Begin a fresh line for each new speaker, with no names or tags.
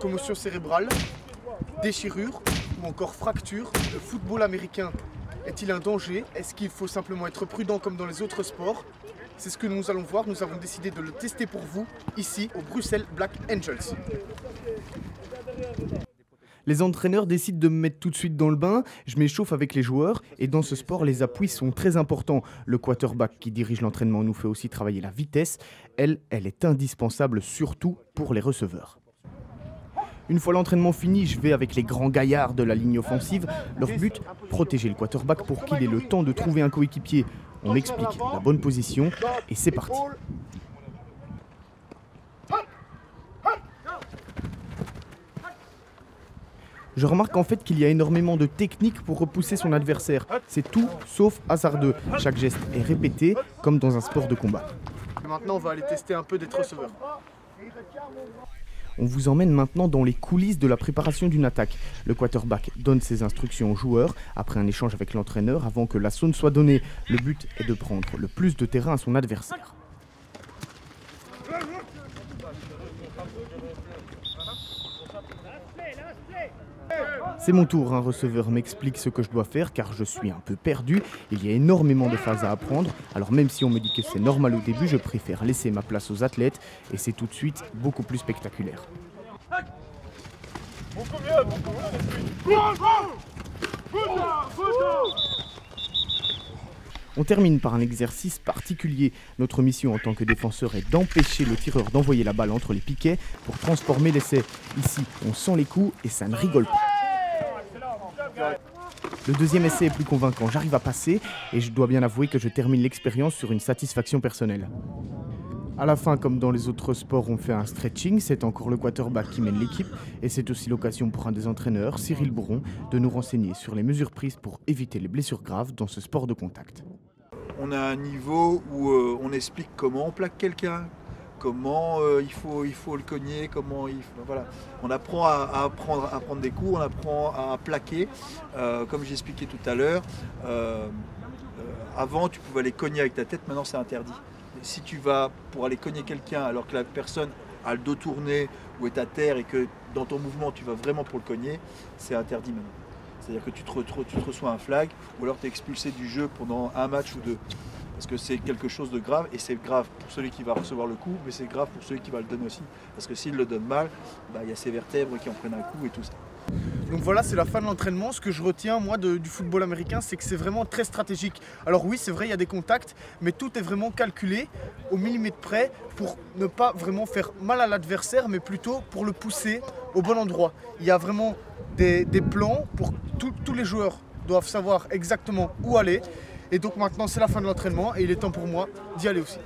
commotion cérébrale, déchirure ou encore fracture, le football américain est-il un danger? Est-ce qu'il faut simplement être prudent comme dans les autres sports? C'est ce que nous allons voir. Nous avons décidé de le tester pour vous, ici, au Bruxelles Black Angels.
Les entraîneurs décident de me mettre tout de suite dans le bain, je m'échauffe avec les joueurs et dans ce sport, les appuis sont très importants. Le quarterback qui dirige l'entraînement nous fait aussi travailler la vitesse. Elle est indispensable surtout pour les receveurs. Une fois l'entraînement fini, je vais avec les grands gaillards de la ligne offensive. Leur but, protéger le quarterback pour qu'il ait le temps de trouver un coéquipier. On m'explique la bonne position et c'est parti. Je remarque en fait qu'il y a énormément de techniques pour repousser son adversaire. C'est tout sauf hasardeux. Chaque geste est répété comme dans un sport de combat.
Et maintenant, on va aller tester un peu d'être receveur.
On vous emmène maintenant dans les coulisses de la préparation d'une attaque. Le quarterback donne ses instructions aux joueurs après un échange avec l'entraîneur avant que l'assaut ne soit donné. Le but est de prendre le plus de terrain à son adversaire. C'est mon tour, un receveur m'explique ce que je dois faire car je suis un peu perdu. Il y a énormément de phases à apprendre, alors même si on me dit que c'est normal au début, je préfère laisser ma place aux athlètes et c'est tout de suite beaucoup plus spectaculaire. On termine par un exercice particulier. Notre mission en tant que défenseur est d'empêcher le tireur d'envoyer la balle entre les piquets pour transformer l'essai. Ici, on sent les coups et ça ne rigole pas. Le deuxième essai est plus convaincant, j'arrive à passer et je dois bien avouer que je termine l'expérience sur une satisfaction personnelle. À la fin, comme dans les autres sports, on fait un stretching, c'est encore le quarterback qui mène l'équipe et c'est aussi l'occasion pour un des entraîneurs, Cyril Bouron, de nous renseigner sur les mesures prises pour éviter les blessures graves dans ce sport de contact.
On a un niveau où on explique comment on plaque quelqu'un, comment il faut le cogner, comment voilà. On apprend à prendre des coups, on apprend à plaquer. Comme j'ai expliqué tout à l'heure, avant tu pouvais aller cogner avec ta tête, maintenant c'est interdit. Si tu vas pour aller cogner quelqu'un alors que la personne a le dos tourné ou est à terre et que dans ton mouvement tu vas vraiment pour le cogner, c'est interdit maintenant. C'est-à-dire que tu te reçois un flag ou alors tu es expulsé du jeu pendant un match ou deux. Parce que c'est quelque chose de grave et c'est grave pour celui qui va recevoir le coup, mais c'est grave pour celui qui va le donner aussi. Parce que s'il le donne mal, il y a ses vertèbres qui en prennent un coup et tout ça.
Donc voilà, c'est la fin de l'entraînement. Ce que je retiens, moi, du football américain, c'est que c'est vraiment très stratégique. Alors oui, c'est vrai, il y a des contacts, mais tout est vraiment calculé au millimètre près pour ne pas vraiment faire mal à l'adversaire, mais plutôt pour le pousser au bon endroit. Il y a vraiment des plans pour tous les joueurs doivent savoir exactement où aller. Et donc maintenant, c'est la fin de l'entraînement et il est temps pour moi d'y aller aussi.